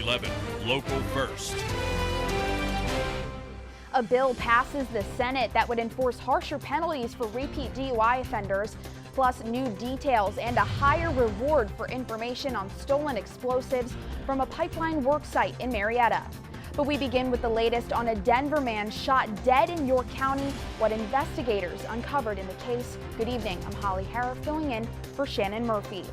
11, Local First. A bill passes the Senate that would enforce harsher penalties for repeat DUI offenders, plus new details and a higher reward for information on stolen explosives from a pipeline work site in Marietta. But we begin with the latest on a Denver man shot dead in York County, what investigators uncovered in the case. Good evening, I'm Holly Harrer filling in for Shannon Murphy.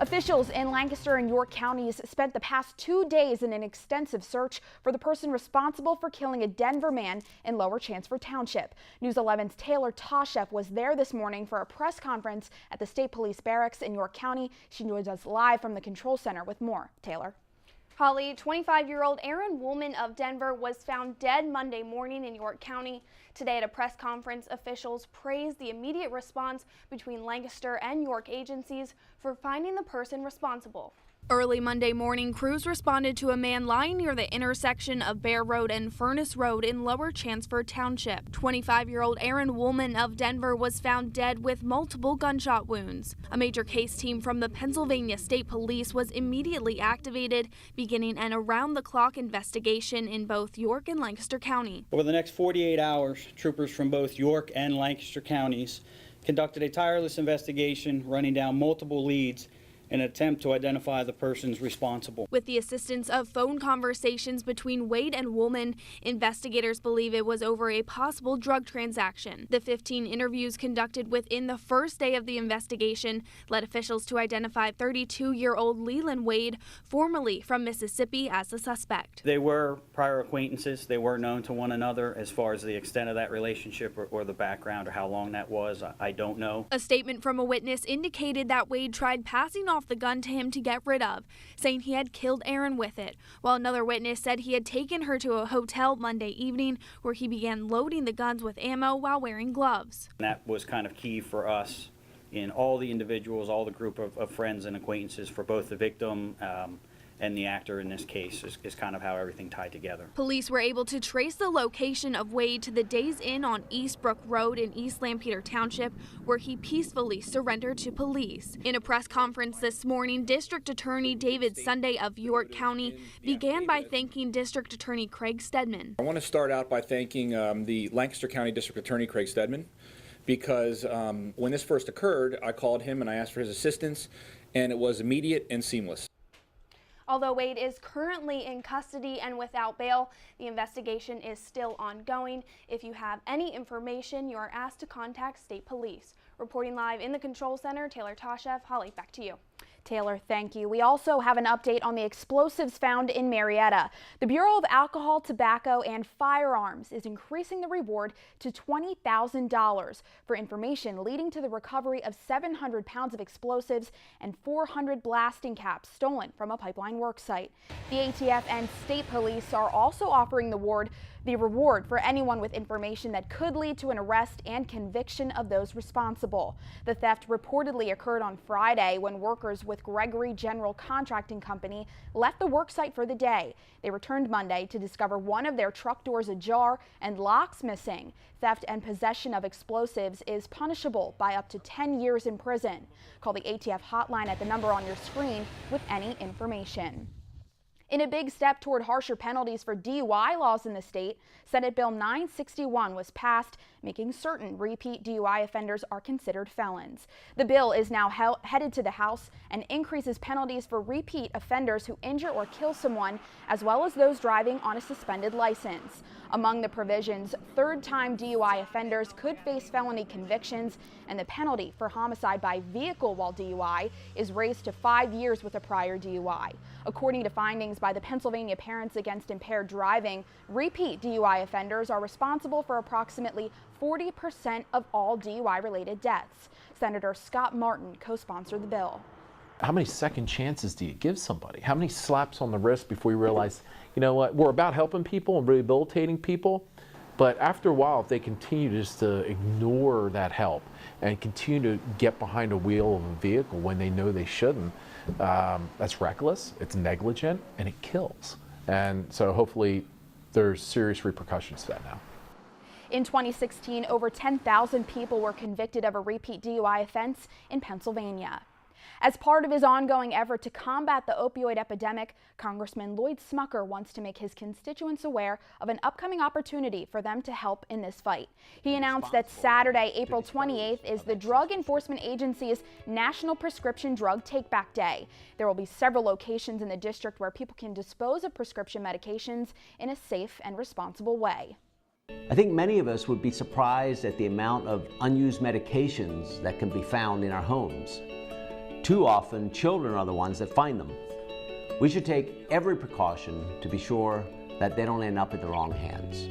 Officials in Lancaster and York counties spent the past 2 days in an extensive search for the person responsible for killing a Denver man in Lower Chanceford Township. News 11's Taylor Township was there this morning for a press conference at the State Police Barracks in York County. She joins us live from the control center with more. Taylor. Holly, 25-year-old Aaron Woolman of Denver was found dead Monday morning in York County. Today at a press conference, officials praised the immediate response between Lancaster and York agencies for finding the person responsible. Early Monday morning, crews responded to a man lying near the intersection of Bear Road and Furnace Road in Lower Chanceford Township. 25-year-old Aaron Woolman of Denver was found dead with multiple gunshot wounds. A major case team from the Pennsylvania State Police was immediately activated, beginning an around-the-clock investigation in both York and Lancaster County. Over the next 48 hours, troopers from both York and Lancaster counties conducted a tireless investigation, running down multiple leads in an attempt to identify the persons responsible. With the assistance of phone conversations between Wade and Woolman, investigators believe it was over a possible drug transaction. The 15 interviews conducted within the first day of the investigation led officials to identify 32-year-old Leland Wade, formerly from Mississippi, as the suspect. They were prior acquaintances. They were known to one another. As far as the extent of that relationship or the background or how long that was, I don't know. A statement from a witness indicated that Wade tried passing off the gun to him to get rid of, saying he had killed Aaron with it, while another witness said he had taken her to a hotel Monday evening where he began loading the guns with ammo while wearing gloves. And that was kind of key for us in all the individuals, all the group of friends and acquaintances for both the victim and the actor in this case is kind of how everything tied together. Police were able to trace the location of Wade to the Days Inn on Eastbrook Road in East Lampeter Township, where he peacefully surrendered to police. In a press conference this morning, District Attorney David Sunday of York County began by thanking District Attorney Craig Stedman. I want to start out by thanking the Lancaster County District Attorney Craig Stedman, because when this first occurred, I called him and I asked for his assistance, and it was immediate and seamless. Although Wade is currently in custody and without bail, the investigation is still ongoing. If you have any information, you are asked to contact State Police. Reporting live in the Control Center, Taylor Township. Holly, back to you. Taylor, thank you. We also have an update on the explosives found in Marietta. The Bureau of Alcohol, Tobacco, and Firearms is increasing the reward to $20,000 for information leading to the recovery of 700 pounds of explosives and 400 blasting caps stolen from a pipeline work site. The ATF and state police are also offering the reward for anyone with information that could lead to an arrest and conviction of those responsible. The theft reportedly occurred on Friday when workers with Gregory General Contracting Company left the worksite for the day. They returned Monday to discover one of their truck doors ajar and locks missing. Theft and possession of explosives is punishable by up to 10 years in prison. Call the ATF hotline at the number on your screen with any information. In a big step toward harsher penalties for DUI laws in the state, Senate Bill 961 was passed, making certain repeat DUI offenders are considered felons. The bill is now headed to the House and increases penalties for repeat offenders who injure or kill someone, as well as those driving on a suspended license. Among the provisions, third-time DUI offenders could face felony convictions, and the penalty for homicide by vehicle while DUI is raised to 5 years with a prior DUI. According to findings by the Pennsylvania Parents Against Impaired Driving, repeat DUI offenders are responsible for approximately 40% of all DUI-related deaths. Senator Scott Martin co-sponsored the bill. How many second chances do you give somebody? How many slaps on the wrist before you realize, you know what, we're about helping people and rehabilitating people, but after a while, if they continue just to ignore that help and continue to get behind a wheel of a vehicle when they know they shouldn't, that's reckless, it's negligent, and it kills. And so hopefully there's serious repercussions to that now. In 2016, over 10,000 people were convicted of a repeat DUI offense in Pennsylvania. As part of his ongoing effort to combat the opioid epidemic, Congressman Lloyd Smucker wants to make his constituents aware of an upcoming opportunity for them to help in this fight. He announced that Saturday, April 28th, is the Drug Enforcement Agency's National Prescription Drug Take-Back Day. There will be several locations in the district where people can dispose of prescription medications in a safe and responsible way. I think many of us would be surprised at the amount of unused medications that can be found in our homes. Too often, children are the ones that find them. We should take every precaution to be sure that they don't end up in the wrong hands.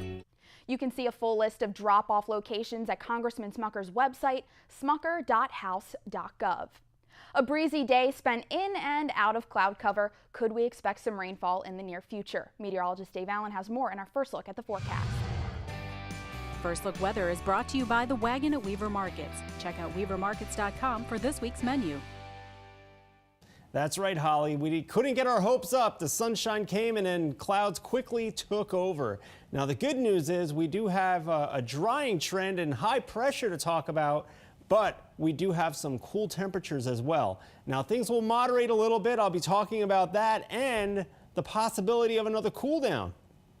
You can see a full list of drop-off locations at Congressman Smucker's website, smucker.house.gov. A breezy day spent in and out of cloud cover. Could we expect some rainfall in the near future? Meteorologist Dave Allen has more in our first look at the forecast. First Look Weather is brought to you by The Wagon at Weaver Markets. Check out weavermarkets.com for this week's menu. That's right, Holly. We couldn't get our hopes up. The sunshine came and then clouds quickly took over. Now, the good news is we do have a drying trend and high pressure to talk about, but we do have some cool temperatures as well. Now, things will moderate a little bit. I'll be talking about that and the possibility of another cool down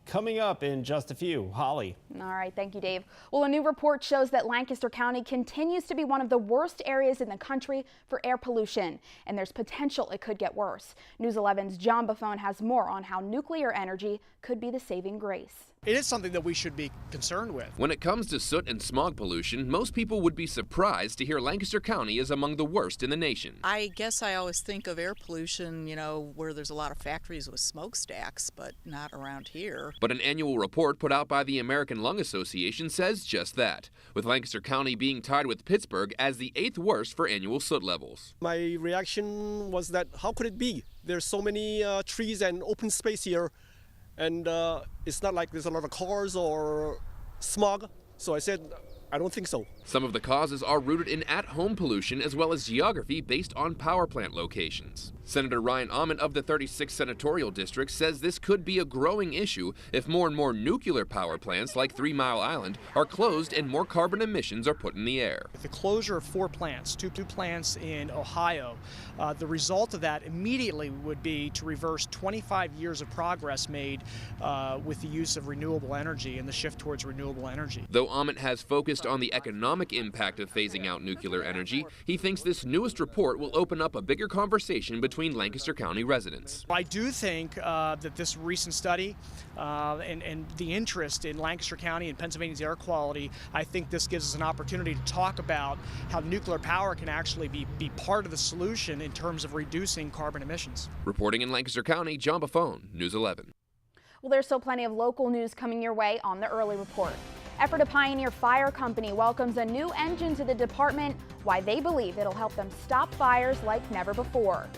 coming up in just a few. Holly. All right, thank you, Dave. Well, a new report shows that Lancaster County continues to be one of the worst areas in the country for air pollution, and there's potential it could get worse. News 11's John Buffone has more on how nuclear energy could be the saving grace. It is something that we should be concerned with. When it comes to soot and smog pollution, most people would be surprised to hear Lancaster County is among the worst in the nation. I guess I always think of air pollution, where there's a lot of factories with smokestacks, but not around here. But an annual report put out by the American Lung Association says just that, with Lancaster County being tied with Pittsburgh as the 8th worst for annual soot levels. My reaction was that how could it be? There's so many trees and open space here, and it's not like there's a lot of cars or smog. So I said, I don't think so. Some of the causes are rooted in at-home pollution as well as geography based on power plant locations. Senator Ryan Ahmed of the 36th Senatorial District says this could be a growing issue if more and more nuclear power plants like 3 Mile Island are closed and more carbon emissions are put in the air. The closure of 4 plants, two plants in Ohio, the result of that immediately would be to reverse 25 years of progress made with the use of renewable energy and the shift towards renewable energy. Though Ahmed has focused on the economic impact of phasing out nuclear energy, he thinks this newest report will open up a bigger conversation between Lancaster County residents. I do think that this recent study and the interest in Lancaster County and Pennsylvania's air quality, I think this gives us an opportunity to talk about how nuclear power can actually be part of the solution in terms of reducing carbon emissions. Reporting in Lancaster County, John Buffone, News 11. Well, there's still plenty of local news coming your way on the Early Report. Ephrata Pioneer Fire Company welcomes a new engine to the department, why they believe it'll help them stop fires like never before.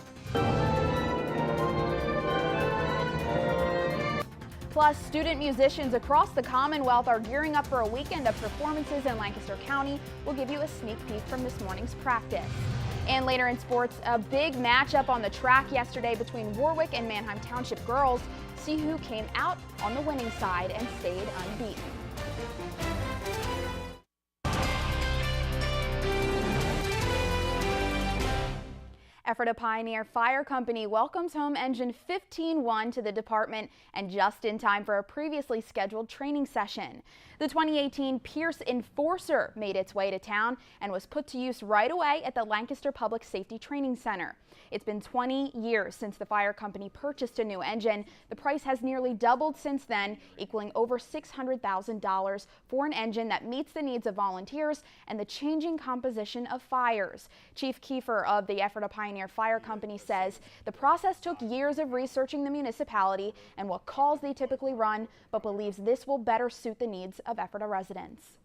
Plus, student musicians across the Commonwealth are gearing up for a weekend of performances in Lancaster County. We'll give you a sneak peek from this morning's practice. And later in sports, a big matchup on the track yesterday between Warwick and Manheim Township girls. See who came out on the winning side and stayed unbeaten. Ephrata Pioneer Fire Company welcomes home engine 15-1 to the department, and just in time for a previously scheduled training session. The 2018 Pierce Enforcer made its way to town and was put to use right away at the Lancaster Public Safety Training Center. It's been 20 years since the fire company purchased a new engine. The price has nearly doubled since then, equaling over $600,000 for an engine that meets the needs of volunteers and the changing composition of fires. Chief Kiefer of the Ephrata Pioneer Fire Company says the process took years of researching the municipality and what calls they typically run, but believes this will better suit the needs of Ephrata residents.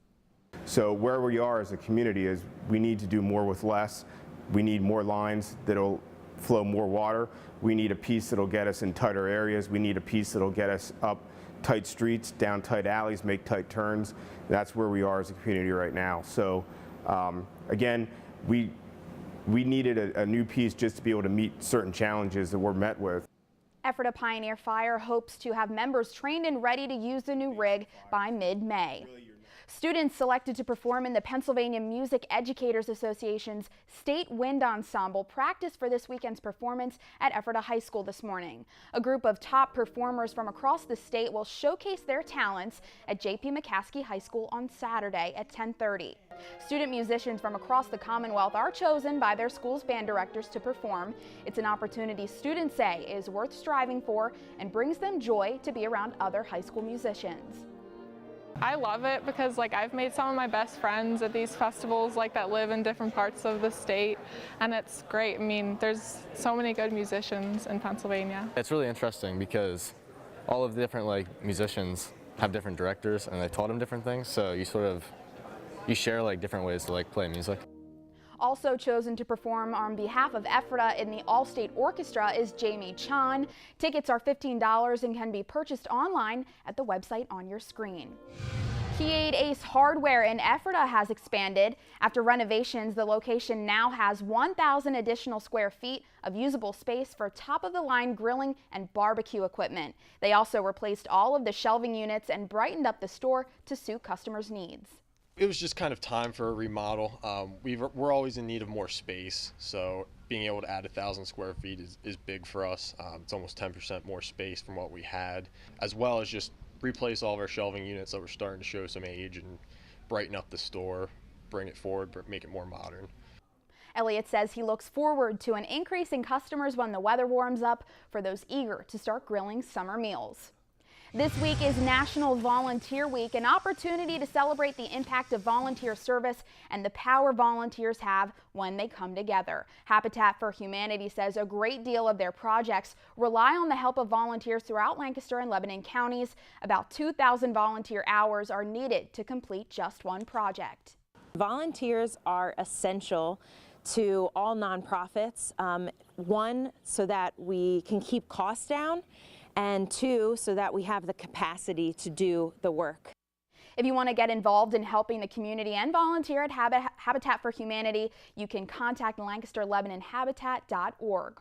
So where we are as a community is we need to do more with less. We need more lines that'll flow more water. We need a piece that'll get us in tighter areas. We need a piece that'll get us up tight streets, down tight alleys, make tight turns. That's where we are as a community right now. So again, we needed a new piece just to be able to meet certain challenges that we're met with. Ephrata Pioneer Fire hopes to have members trained and ready to use the new rig by mid-May. Students selected to perform in the Pennsylvania Music Educators Association's State Wind Ensemble practiced for this weekend's performance at Ephrata High School this morning. A group of top performers from across the state will showcase their talents at J.P. McCaskey High School on Saturday at 10:30. Student musicians from across the Commonwealth are chosen by their school's band directors to perform. It's an opportunity students say is worth striving for and brings them joy to be around other high school musicians. I love it because I've made some of my best friends at these festivals that live in different parts of the state, and it's great. I mean, there's so many good musicians in Pennsylvania. It's really interesting because all of the different musicians have different directors and they taught them different things, so you share different ways to play music. Also chosen to perform on behalf of Ephrata in the All-State Orchestra is Jamie Chan. Tickets are $15 and can be purchased online at the website on your screen. Key Ace Hardware in Ephrata has expanded. After renovations, the location now has 1,000 additional square feet of usable space for top-of-the-line grilling and barbecue equipment. They also replaced all of the shelving units and brightened up the store to suit customers' needs. It was just kind of time for a remodel. We're always in need of more space, so being able to add 1,000 square feet is big for us. It's almost 10% more space from what we had, as well as just replace all of our shelving units that were starting to show some age and brighten up the store, bring it forward, make it more modern. Elliott says he looks forward to an increase in customers when the weather warms up for those eager to start grilling summer meals. This week is National Volunteer Week, an opportunity to celebrate the impact of volunteer service and the power volunteers have when they come together. Habitat for Humanity says a great deal of their projects rely on the help of volunteers throughout Lancaster and Lebanon counties. About 2,000 volunteer hours are needed to complete just one project. Volunteers are essential to all nonprofits. One, so that we can keep costs down, and two, so that we have the capacity to do the work. If you want to get involved in helping the community and volunteer at Habitat for Humanity, you can contact LancasterLebanonHabitat.org.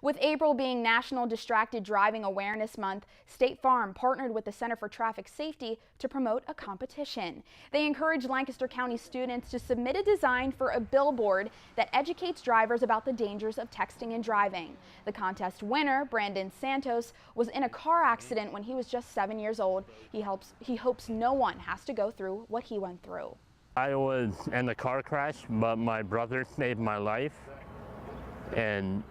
With April being National Distracted Driving Awareness Month, State Farm partnered with the Center for Traffic Safety to promote a competition. They encourage Lancaster County students to submit a design for a billboard that educates drivers about the dangers of texting and driving. The contest winner, Brandon Santos, was in a car accident when he was just 7 years old. He hopes no one has to go through what he went through. I was in a car crash, but my brother saved my life, and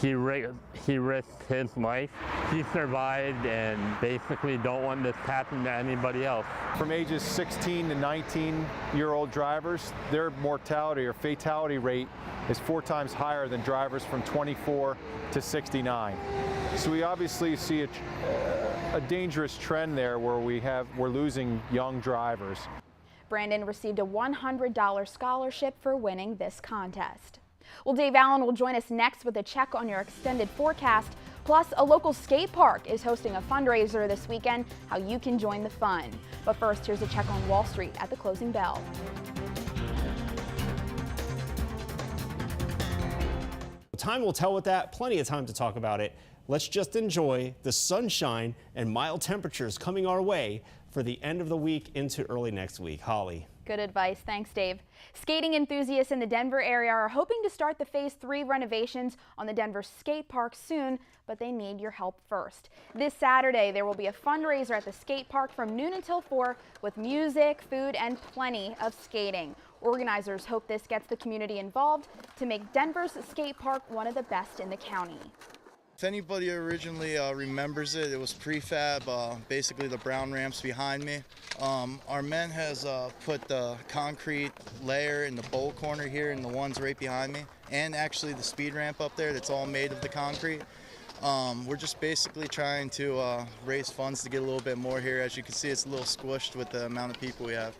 he risked his life. He survived and basically don't want this to happen to anybody else. From ages 16 to 19-year-old drivers, their mortality or fatality rate is 4 times higher than drivers from 24 to 69. So we obviously see a dangerous trend there where we're losing young drivers. Brandon received a $100 scholarship for winning this contest. Well, Dave Allen will join us next with a check on your extended forecast. Plus, a local skate park is hosting a fundraiser this weekend, how you can join the fun. But first, here's a check on Wall Street at the closing bell. Time will tell with that. Plenty of time to talk about it. Let's just enjoy the sunshine and mild temperatures coming our way for the end of the week into early next week. Holly. Good advice. Thanks, Dave. Skating enthusiasts in the Denver area are hoping to start the Phase 3 renovations on the Denver skate park soon, but they need your help first. This Saturday, there will be a fundraiser at the skate park from noon until 4 with music, food, and plenty of skating. Organizers hope this gets the community involved to make Denver's skate park one of the best in the county. If anybody originally remembers it, it was prefab, basically the brown ramps behind me. Our men has put the concrete layer in the bowl corner here and the ones right behind me, and actually the speed ramp up there that's all made of the concrete. We're just basically trying to raise funds to get a little bit more here. As you can see, it's a little squished with the amount of people we have.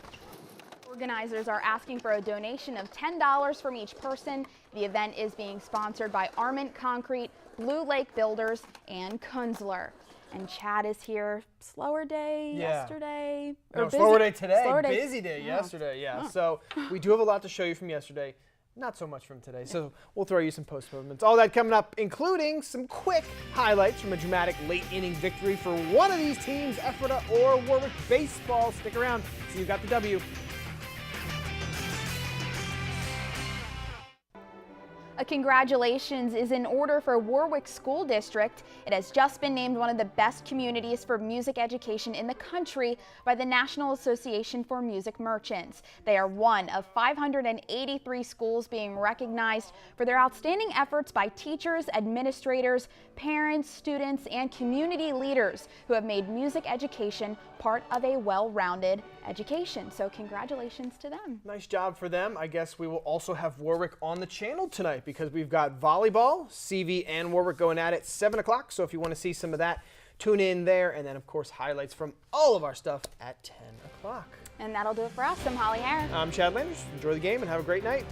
Organizers are asking for a donation of $10 from each person. The event is being sponsored by Arment Concrete, Blue Lake Builders, and Kunzler. And Chad is here. Slower day yesterday. No, slower day today. Busy day yesterday, yeah. So we do have a lot to show you from yesterday. not so much from today. So we'll throw you some post movements. All that coming up, including some quick highlights from a dramatic late inning victory for one of these teams, Ephrata or Warwick baseball. Stick around. See you got the W. A congratulations is in order for Warwick School District. It has just been named one of the best communities for music education in the country by the National Association for Music Merchants. They are one of 583 schools being recognized for their outstanding efforts by teachers, administrators, parents, students, and community leaders who have made music education part of a well-rounded education. So congratulations to them. Nice job for them. I guess we will also have Warwick on the channel tonight because we've got volleyball, CV and Warwick going at it 7 o'clock. So if you want to see some of that, tune in there. And then, of course, highlights from all of our stuff at 10 o'clock. And that'll do it for us. I'm Holly Harris. I'm Chad Landers. Enjoy the game and have a great night.